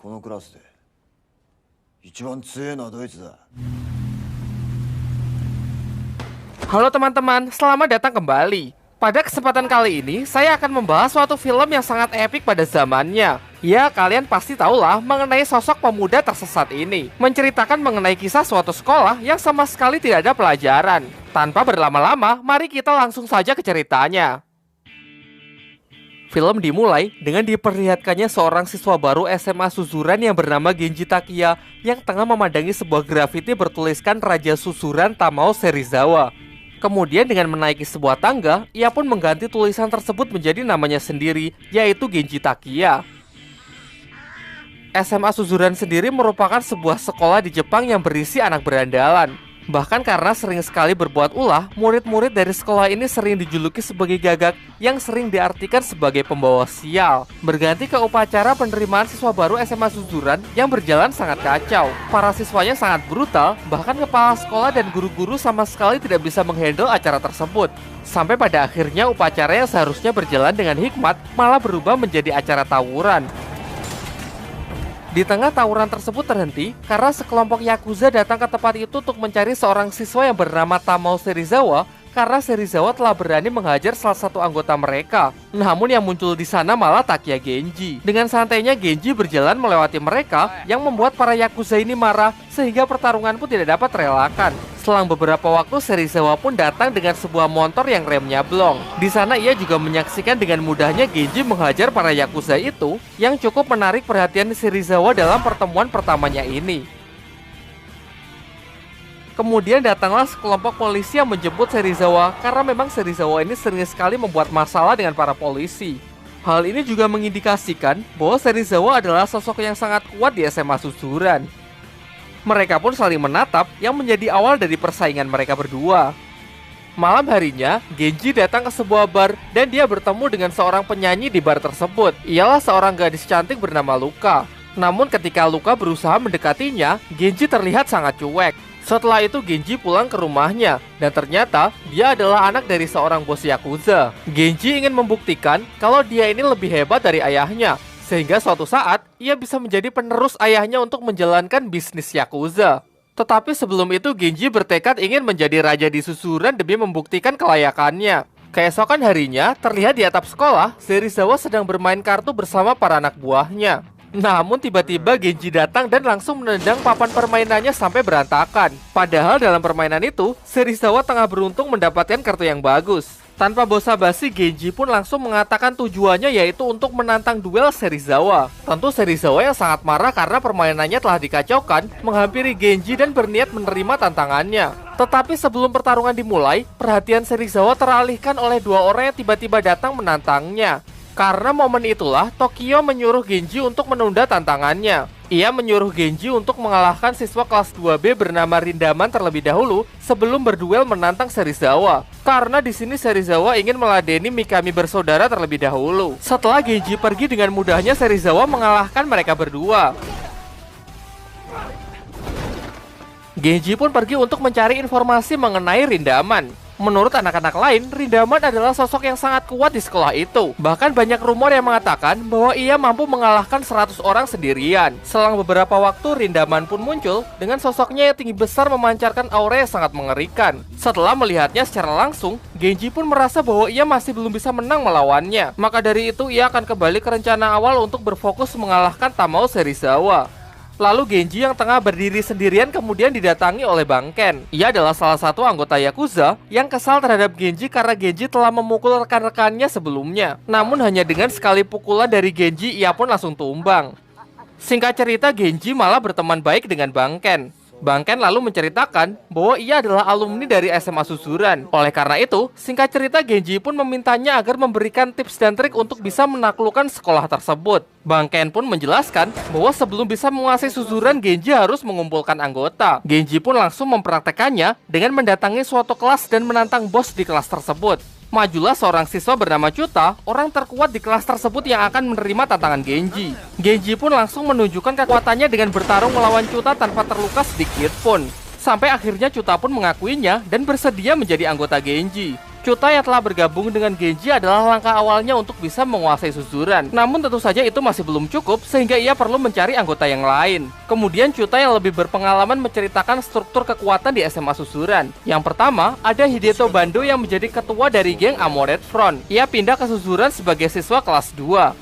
このクラスで一番強いのはどいつだ。 Halo teman-teman, selamat datang kembali. Pada kesempatan kali ini, saya akan membahas suatu film yang sangat epik pada zamannya. Ya, kalian pasti tahulah mengenai sosok pemuda tersesat ini. Menceritakan mengenai kisah suatu sekolah yang sama sekali tidak ada pelajaran. Tanpa berlama-lama, mari kita langsung saja ke ceritanya. Film dimulai dengan diperlihatkannya seorang siswa baru SMA Suzuran yang bernama Genji Takiya yang tengah memandangi sebuah grafiti bertuliskan Raja Suzuran Tamao Serizawa. Kemudian dengan menaiki sebuah tangga, ia pun mengganti tulisan tersebut menjadi namanya sendiri, yaitu Genji Takiya. SMA Suzuran sendiri merupakan sebuah sekolah di Jepang yang berisi anak berandalan. Bahkan karena sering sekali berbuat ulah, murid-murid dari sekolah ini sering dijuluki sebagai gagak yang sering diartikan sebagai pembawa sial. Berganti ke upacara penerimaan siswa baru SMA Suzuran yang berjalan sangat kacau. Para siswanya sangat brutal, bahkan kepala sekolah dan guru-guru sama sekali tidak bisa menghandle acara tersebut. Sampai pada akhirnya upacara yang seharusnya berjalan dengan hikmat malah berubah menjadi acara tawuran. Di tengah tawuran tersebut terhenti karena sekelompok Yakuza datang ke tempat itu untuk mencari seorang siswa yang bernama Tamao Serizawa karena Serizawa telah berani menghajar salah satu anggota mereka. Namun yang muncul di sana malah Takiya Genji. Dengan santainya Genji berjalan melewati mereka yang membuat para Yakuza ini marah sehingga pertarungan pun tidak dapat terelakkan. Selang beberapa waktu Serizawa pun datang dengan sebuah motor yang remnya blong. Di sana ia juga menyaksikan dengan mudahnya Genji menghajar para Yakuza itu yang cukup menarik perhatian Serizawa dalam pertemuan pertamanya ini. Kemudian datanglah sekelompok polisi yang menjemput Serizawa karena memang Serizawa ini sering sekali membuat masalah dengan para polisi. Hal ini juga mengindikasikan bahwa Serizawa adalah sosok yang sangat kuat di SMA Suzuran. Mereka pun saling menatap yang menjadi awal dari persaingan mereka berdua. Malam harinya, Genji datang ke sebuah bar dan dia bertemu dengan seorang penyanyi di bar tersebut. Ialah seorang gadis cantik bernama Luka. Namun ketika Luka berusaha mendekatinya, Genji terlihat sangat cuek. Setelah itu Genji pulang ke rumahnya dan ternyata dia adalah anak dari seorang bos Yakuza. Genji ingin membuktikan kalau dia ini lebih hebat dari ayahnya, sehingga suatu saat ia bisa menjadi penerus ayahnya untuk menjalankan bisnis Yakuza. Tetapi sebelum itu Genji bertekad ingin menjadi raja di Suzuran demi membuktikan kelayakannya. Keesokan harinya terlihat di atap sekolah, Serizawa sedang bermain kartu bersama para anak buahnya. Namun tiba-tiba Genji datang dan langsung menendang papan permainannya sampai berantakan. Padahal dalam permainan itu, Serizawa tengah beruntung mendapatkan kartu yang bagus. Tanpa basa-basi, Genji pun langsung mengatakan tujuannya yaitu untuk menantang duel Serizawa. Tentu Serizawa yang sangat marah karena permainannya telah dikacaukan, menghampiri Genji dan berniat menerima tantangannya. Tetapi sebelum pertarungan dimulai, perhatian Serizawa teralihkan oleh dua orang yang tiba-tiba datang menantangnya. Karena momen itulah, Tokyo menyuruh Genji untuk menunda tantangannya. Ia menyuruh Genji untuk mengalahkan siswa kelas 2B bernama Rindaman terlebih dahulu sebelum berduel menantang Serizawa. Karena di sini Serizawa ingin meladeni Mikami bersaudara terlebih dahulu. Setelah Genji pergi dengan mudahnya, Serizawa mengalahkan mereka berdua. Genji pun pergi untuk mencari informasi mengenai Rindaman. Menurut anak-anak lain, Rindaman adalah sosok yang sangat kuat di sekolah itu. Bahkan banyak rumor yang mengatakan bahwa ia mampu mengalahkan 100 orang sendirian. Selang beberapa waktu, Rindaman pun muncul dengan sosoknya yang tinggi besar memancarkan aura yang sangat mengerikan. Setelah melihatnya secara langsung, Genji pun merasa bahwa ia masih belum bisa menang melawannya. Maka dari itu, ia akan kembali ke rencana awal untuk berfokus mengalahkan Tamao Serizawa. Lalu Genji yang tengah berdiri sendirian kemudian didatangi oleh Bang Ken. Ia adalah salah satu anggota Yakuza yang kesal terhadap Genji karena Genji telah memukul rekan-rekannya sebelumnya. Namun hanya dengan sekali pukulan dari Genji ia pun langsung tumbang. Singkat cerita, Genji malah berteman baik dengan Bang Ken. Bang Ken lalu menceritakan bahwa ia adalah alumni dari SMA Suzuran. Oleh karena itu, singkat cerita Genji pun memintanya agar memberikan tips dan trik untuk bisa menaklukkan sekolah tersebut. Bang Ken pun menjelaskan bahwa sebelum bisa menguasai Suzuran, Genji harus mengumpulkan anggota. Genji pun langsung mempraktekannya dengan mendatangi suatu kelas dan menantang bos di kelas tersebut. Majulah seorang siswa bernama Chuta, orang terkuat di kelas tersebut yang akan menerima tantangan Genji. Genji pun langsung menunjukkan kekuatannya dengan bertarung melawan Chuta tanpa terluka sedikit pun. Sampai akhirnya Chuta pun mengakuinya dan bersedia menjadi anggota Genji. Chuta yang telah bergabung dengan Genji adalah langkah awalnya untuk bisa menguasai Suzuran. Namun tentu saja itu masih belum cukup sehingga ia perlu mencari anggota yang lain. Kemudian Chuta yang lebih berpengalaman menceritakan struktur kekuatan di SMA Suzuran. Yang pertama, ada Hideto Bando yang menjadi ketua dari geng Amored Front. Ia pindah ke Suzuran sebagai siswa kelas 2.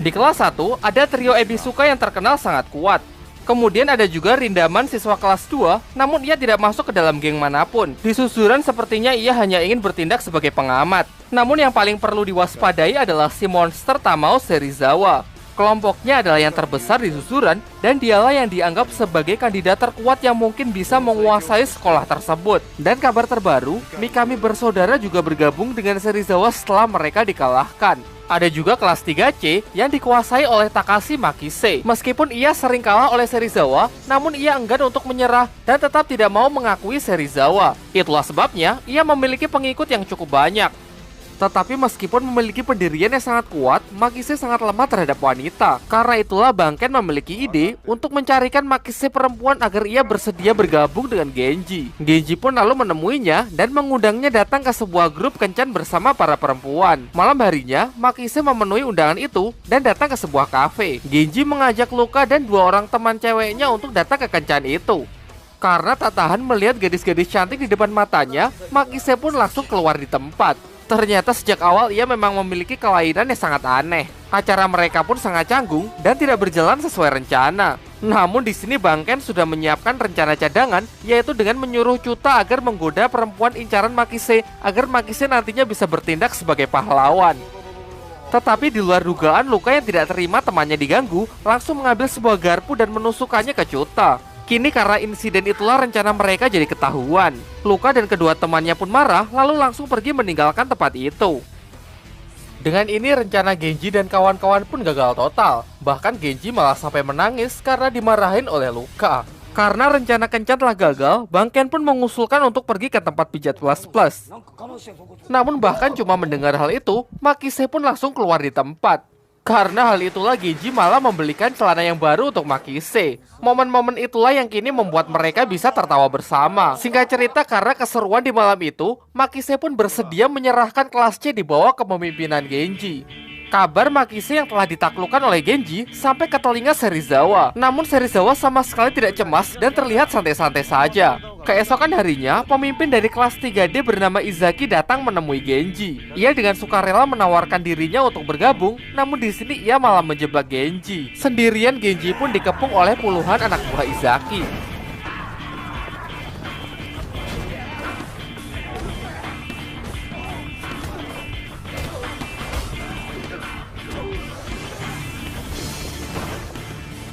Di kelas 1, ada trio Ebisuka yang terkenal sangat kuat. Kemudian ada juga Rindaman siswa kelas 2, namun ia tidak masuk ke dalam geng manapun. Di Suzuran sepertinya ia hanya ingin bertindak sebagai pengamat. Namun yang paling perlu diwaspadai adalah si monster Tamao Serizawa. Kelompoknya adalah yang terbesar di Suzuran, dan dialah yang dianggap sebagai kandidat terkuat yang mungkin bisa menguasai sekolah tersebut. Dan kabar terbaru, Mikami bersaudara juga bergabung dengan Serizawa setelah mereka dikalahkan. Ada juga kelas 3C yang dikuasai oleh Takashi Makise. Meskipun ia sering kalah oleh Serizawa, namun ia enggan untuk menyerah dan tetap tidak mau mengakui Serizawa. Itulah sebabnya ia memiliki pengikut yang cukup banyak. Tetapi meskipun memiliki pendirian yang sangat kuat, Makise sangat lemah terhadap wanita. Karena itulah Bangken memiliki ide untuk mencarikan Makise perempuan agar ia bersedia bergabung dengan Genji. Genji pun lalu menemuinya dan mengundangnya datang ke sebuah grup kencan bersama para perempuan. Malam harinya, Makise memenuhi undangan itu dan datang ke sebuah kafe. Genji mengajak Luka dan 2 orang teman ceweknya untuk datang ke kencan itu. Karena tak tahan melihat gadis-gadis cantik di depan matanya, Makise pun langsung keluar di tempat. Ternyata sejak awal ia memang memiliki kelainan yang sangat aneh. Acara mereka pun sangat canggung dan tidak berjalan sesuai rencana. Namun di sini Bangken sudah menyiapkan rencana cadangan, yaitu dengan menyuruh Chuta agar menggoda perempuan incaran Makise agar Makise nantinya bisa bertindak sebagai pahlawan. Tetapi di luar dugaan, Luka yang tidak terima temannya diganggu langsung mengambil sebuah garpu dan menusukkannya ke Chuta. Kini karena insiden itulah rencana mereka jadi ketahuan. Luka dan kedua temannya pun marah lalu langsung pergi meninggalkan tempat itu. Dengan ini rencana Genji dan kawan-kawan pun gagal total. Bahkan Genji malah sampai menangis karena dimarahin oleh Luka. Karena rencana kencan telah gagal, Bangken pun mengusulkan untuk pergi ke tempat pijat plus. Namun bahkan cuma mendengar hal itu, Makise pun langsung keluar di tempat. Karena hal itulah Genji malah membelikan celana yang baru untuk Makise. Momen-momen itulah yang kini membuat mereka bisa tertawa bersama. Singkat cerita, karena keseruan di malam itu, Makise pun bersedia menyerahkan kelas C di bawah kepemimpinan Genji. Kabar Makise yang telah ditaklukkan oleh Genji sampai ke telinga Serizawa. Namun Serizawa sama sekali tidak cemas dan terlihat santai-santai saja. Keesokan harinya, pemimpin dari kelas 3D bernama Izaki datang menemui Genji. Ia dengan sukarela menawarkan dirinya untuk bergabung, namun di sini ia malah menjebak Genji. Sendirian Genji pun dikepung oleh puluhan anak buah Izaki.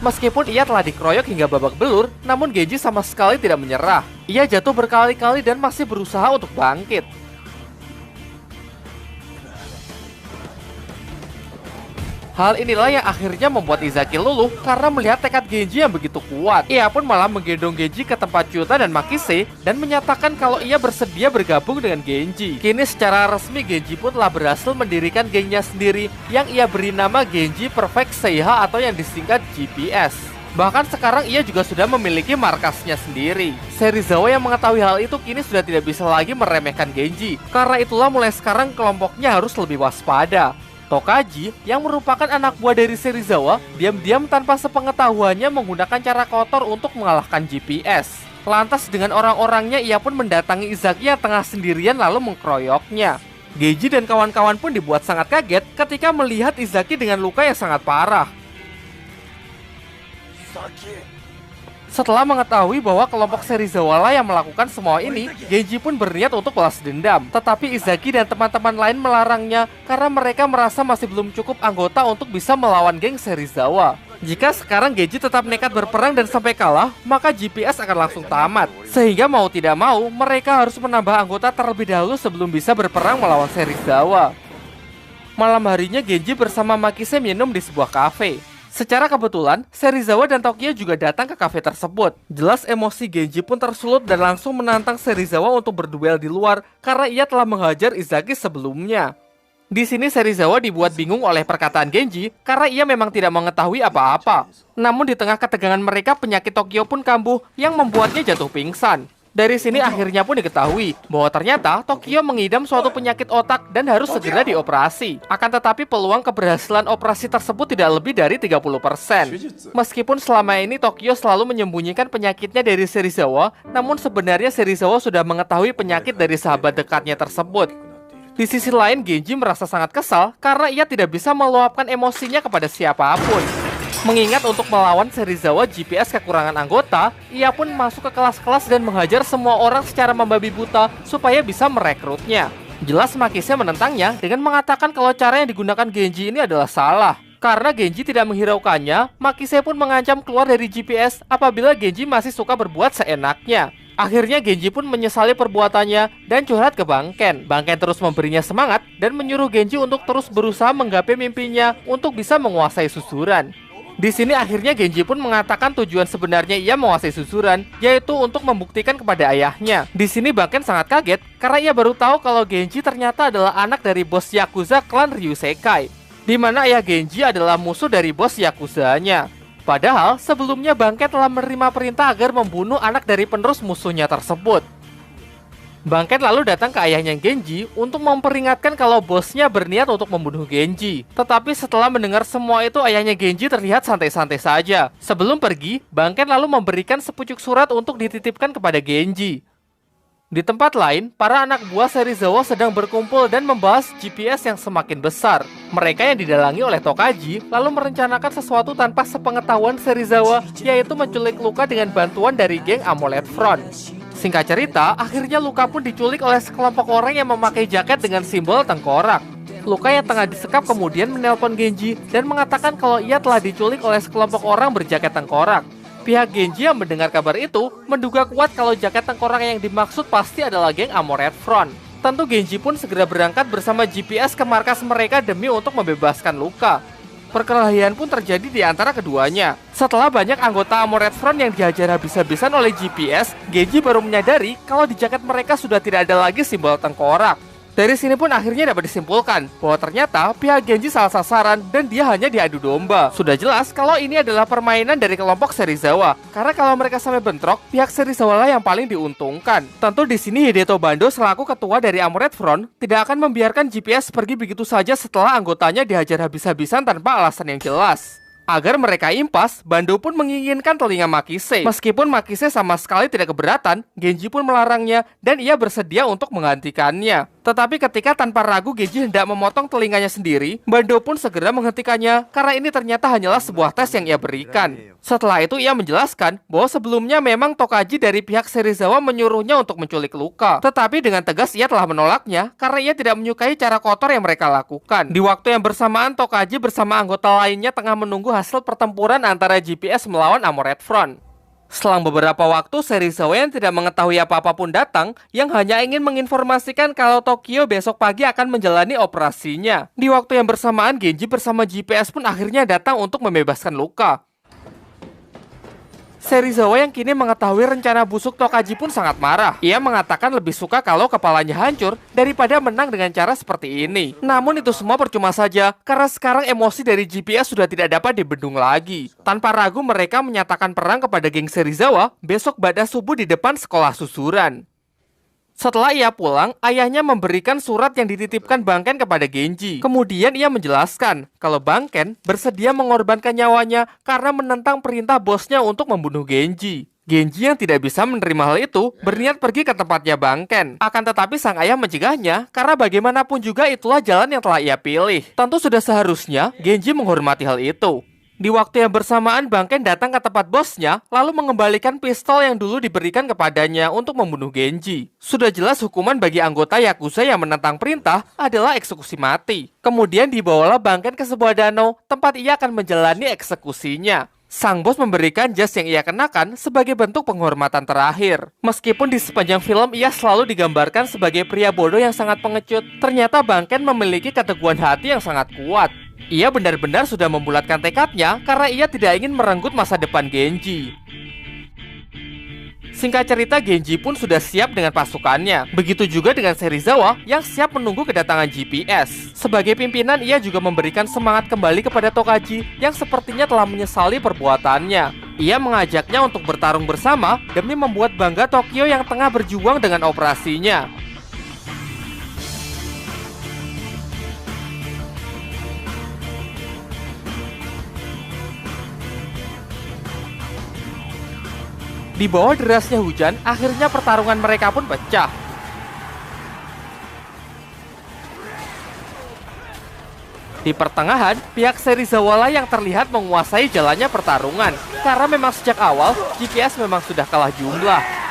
Meskipun ia telah dikeroyok hingga babak belur, namun Genji sama sekali tidak menyerah. Ia jatuh berkali-kali dan masih berusaha untuk bangkit. Hal inilah yang akhirnya membuat Izaki luluh karena melihat tekad Genji yang begitu kuat. Ia pun malah menggendong Genji ke tempat Chuta dan Makise dan menyatakan kalau ia bersedia bergabung dengan Genji. Kini secara resmi Genji pun telah berhasil mendirikan gengnya sendiri yang ia beri nama Genji Perfect Seiha atau yang disingkat GPS. Bahkan sekarang ia juga sudah memiliki markasnya sendiri. Serizawa yang mengetahui hal itu kini sudah tidak bisa lagi meremehkan Genji. Karena itulah mulai sekarang kelompoknya harus lebih waspada. Tokaji, yang merupakan anak buah dari Serizawa, diam-diam tanpa sepengetahuannya menggunakan cara kotor untuk mengalahkan GPS. Lantas dengan orang-orangnya ia pun mendatangi Izaki yang tengah sendirian lalu mengkeroyoknya. Genji dan kawan-kawan pun dibuat sangat kaget ketika melihat Izaki dengan luka yang sangat parah. Setelah mengetahui bahwa kelompok Serizawa lah yang melakukan semua ini, Genji pun berniat untuk balas dendam. Tetapi Izaki dan teman-teman lain melarangnya karena mereka merasa masih belum cukup anggota untuk bisa melawan geng Serizawa. Jika sekarang Genji tetap nekat berperang dan sampai kalah, maka GPS akan langsung tamat. Sehingga mau tidak mau, mereka harus menambah anggota terlebih dahulu sebelum bisa berperang melawan Serizawa. Malam harinya Genji bersama Makise minum di sebuah kafe. Secara kebetulan, Serizawa dan Tokyo juga datang ke kafe tersebut. Jelas emosi Genji pun tersulut dan langsung menantang Serizawa untuk berduel di luar karena ia telah menghajar Izaki sebelumnya. Di sini Serizawa dibuat bingung oleh perkataan Genji karena ia memang tidak mengetahui apa-apa. Namun di tengah ketegangan mereka, penyakit Tokyo pun kambuh yang membuatnya jatuh pingsan. Dari sini akhirnya pun diketahui bahwa ternyata Tokyo mengidam suatu penyakit otak dan harus segera dioperasi. Akan tetapi peluang keberhasilan operasi tersebut tidak lebih dari 30%. Meskipun selama ini Tokyo selalu menyembunyikan penyakitnya dari Serizawa, namun sebenarnya Serizawa sudah mengetahui penyakit dari sahabat dekatnya tersebut. Di sisi lain, Genji merasa sangat kesal karena ia tidak bisa meluapkan emosinya kepada siapapun. Mengingat untuk melawan Serizawa GPS kekurangan anggota, ia pun masuk ke kelas-kelas dan menghajar semua orang secara membabi buta supaya bisa merekrutnya. Jelas Makise menentangnya dengan mengatakan kalau cara yang digunakan Genji ini adalah salah. Karena Genji tidak menghiraukannya, Makise pun mengancam keluar dari GPS apabila Genji masih suka berbuat seenaknya. Akhirnya Genji pun menyesali perbuatannya dan curhat ke Banken. Banken terus memberinya semangat dan menyuruh Genji untuk terus berusaha menggapai mimpinya untuk bisa menguasai susuran. Di sini akhirnya Genji pun mengatakan tujuan sebenarnya ia menguasai susuran, yaitu untuk membuktikan kepada ayahnya. Di sini Banken sangat kaget karena ia baru tahu kalau Genji ternyata adalah anak dari bos Yakuza klan Ryusekai, di mana ayah Genji adalah musuh dari bos Yakuzanya. Padahal sebelumnya Banken telah menerima perintah agar membunuh anak dari penerus musuhnya tersebut. Banken lalu datang ke ayahnya Genji untuk memperingatkan kalau bosnya berniat untuk membunuh Genji. Tetapi setelah mendengar semua itu, ayahnya Genji terlihat santai-santai saja. Sebelum pergi, Banken lalu memberikan sepucuk surat untuk dititipkan kepada Genji. Di tempat lain, para anak buah Serizawa sedang berkumpul dan membahas GPS yang semakin besar. Mereka yang didalangi oleh Tokaji lalu merencanakan sesuatu tanpa sepengetahuan Serizawa, yaitu menculik Luka dengan bantuan dari geng Amulet Front. Singkat cerita, akhirnya Luka pun diculik oleh sekelompok orang yang memakai jaket dengan simbol tengkorak. Luka yang tengah disekap kemudian menelpon Genji dan mengatakan kalau ia telah diculik oleh sekelompok orang berjaket tengkorak. Pihak Genji yang mendengar kabar itu menduga kuat kalau jaket tengkorak yang dimaksud pasti adalah geng Amulet Front. Tentu Genji pun segera berangkat bersama GPS ke markas mereka demi untuk membebaskan Luka. Perkelahian pun terjadi di antara keduanya. Setelah banyak anggota Amulet Front yang dihajar habis-habisan oleh GPS, Genji baru menyadari kalau di jaket mereka sudah tidak ada lagi simbol tengkorak. Dari sini pun akhirnya dapat disimpulkan bahwa ternyata pihak Genji salah sasaran dan dia hanya diadu domba. Sudah jelas kalau ini adalah permainan dari kelompok Serizawa, karena kalau mereka sampai bentrok, pihak Serizawa lah yang paling diuntungkan. Tentu di sini Hideto Bando selaku ketua dari Amulet Front tidak akan membiarkan GPS pergi begitu saja setelah anggotanya dihajar habis-habisan tanpa alasan yang jelas. Agar mereka impas, Bando pun menginginkan telinga Makise. Meskipun Makise sama sekali tidak keberatan, Genji pun melarangnya dan ia bersedia untuk menggantikannya. Tetapi ketika tanpa ragu Genji hendak memotong telinganya sendiri, Bando pun segera menghentikannya karena ini ternyata hanyalah sebuah tes yang ia berikan. Setelah itu ia menjelaskan bahwa sebelumnya memang Tokaji dari pihak Serizawa menyuruhnya untuk menculik Luka. Tetapi dengan tegas ia telah menolaknya karena ia tidak menyukai cara kotor yang mereka lakukan. Di waktu yang bersamaan, Tokaji bersama anggota lainnya tengah menunggu hasil pertempuran antara GPS melawan Amulet Front. Selang beberapa waktu, Serizawa yang tidak mengetahui apa-apa pun datang, yang hanya ingin menginformasikan kalau Tokyo besok pagi akan menjalani operasinya. Di waktu yang bersamaan, Genji bersama GPS pun akhirnya datang untuk membebaskan Luka. Serizawa yang kini mengetahui rencana busuk Tokaji pun sangat marah. Ia mengatakan lebih suka kalau kepalanya hancur daripada menang dengan cara seperti ini. Namun itu semua percuma saja, karena sekarang emosi dari GPS sudah tidak dapat dibendung lagi. Tanpa ragu mereka menyatakan perang kepada geng Serizawa besok ba'da subuh di depan sekolah susuran. Setelah ia pulang, ayahnya memberikan surat yang dititipkan Banken kepada Genji. Kemudian ia menjelaskan kalau Banken bersedia mengorbankan nyawanya karena menentang perintah bosnya untuk membunuh Genji. Genji yang tidak bisa menerima hal itu berniat pergi ke tempatnya Banken. Akan tetapi sang ayah mencegahnya karena bagaimanapun juga itulah jalan yang telah ia pilih. Tentu sudah seharusnya Genji menghormati hal itu. Di waktu yang bersamaan, Banken datang ke tempat bosnya, lalu mengembalikan pistol yang dulu diberikan kepadanya untuk membunuh Genji. Sudah jelas hukuman bagi anggota Yakuza yang menentang perintah adalah eksekusi mati. Kemudian dibawalah Banken ke sebuah danau, tempat ia akan menjalani eksekusinya. Sang bos memberikan jas yang ia kenakan sebagai bentuk penghormatan terakhir. Meskipun di sepanjang film ia selalu digambarkan sebagai pria bodoh yang sangat pengecut, ternyata Banken memiliki keteguhan hati yang sangat kuat. Ia benar-benar sudah membulatkan tekadnya karena ia tidak ingin merenggut masa depan Genji. Singkat cerita, Genji pun sudah siap dengan pasukannya. Begitu juga dengan Serizawa yang siap menunggu kedatangan GPS. Sebagai pimpinan, ia juga memberikan semangat kembali kepada Tokaji yang sepertinya telah menyesali perbuatannya. Ia mengajaknya untuk bertarung bersama demi membuat bangga Tokyo yang tengah berjuang dengan operasinya. Di bawah derasnya hujan, akhirnya pertarungan mereka pun pecah. Di pertengahan, pihak Serizawa lah yang terlihat menguasai jalannya pertarungan. Karena memang sejak awal, GPS memang sudah kalah jumlah.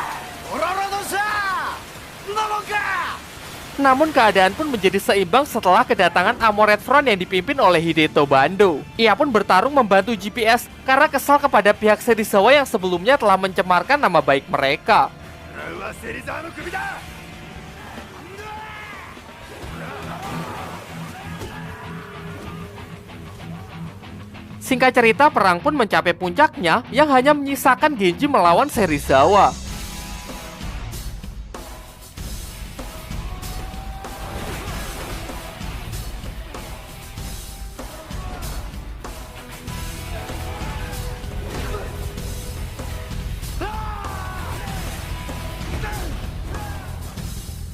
Namun keadaan pun menjadi seimbang setelah kedatangan Armored Front yang dipimpin oleh Hideto Bando. Ia pun bertarung membantu GPS karena kesal kepada pihak Serizawa yang sebelumnya telah mencemarkan nama baik mereka. Singkat cerita, perang pun mencapai puncaknya yang hanya menyisakan Genji melawan Serizawa.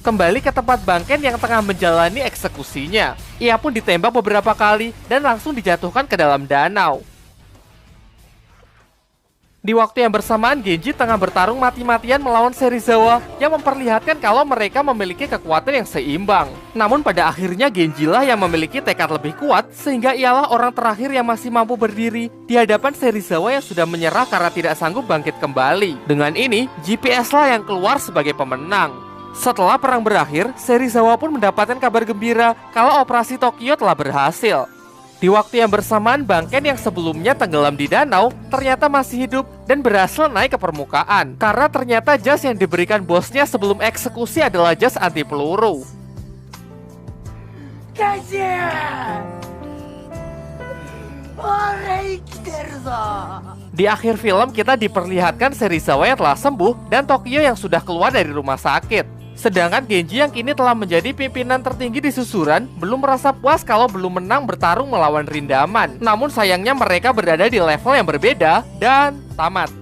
Kembali ke tempat Bangken yang tengah menjalani eksekusinya. Ia pun ditembak beberapa kali dan langsung dijatuhkan ke dalam danau. Di waktu yang bersamaan, Genji tengah bertarung mati-matian melawan Serizawa yang memperlihatkan kalau mereka memiliki kekuatan yang seimbang. Namun pada akhirnya Genji lah yang memiliki tekad lebih kuat sehingga ialah orang terakhir yang masih mampu berdiri di hadapan Serizawa yang sudah menyerah karena tidak sanggup bangkit kembali. Dengan ini, GPS lah yang keluar sebagai pemenang. Setelah perang berakhir, Serizawa pun mendapatkan kabar gembira kalau operasi Tokyo telah berhasil. Di waktu yang bersamaan, Bangken yang sebelumnya tenggelam di danau ternyata masih hidup dan berhasil naik ke permukaan. Karena ternyata jas yang diberikan bosnya sebelum eksekusi adalah jas anti peluru. Di akhir film kita diperlihatkan Serizawa yang telah sembuh dan Tokyo yang sudah keluar dari rumah sakit. Sedangkan Genji yang kini telah menjadi pimpinan tertinggi di susuran belum merasa puas kalau belum menang bertarung melawan Rindaman. Namun sayangnya mereka berada di level yang berbeda dan tamat.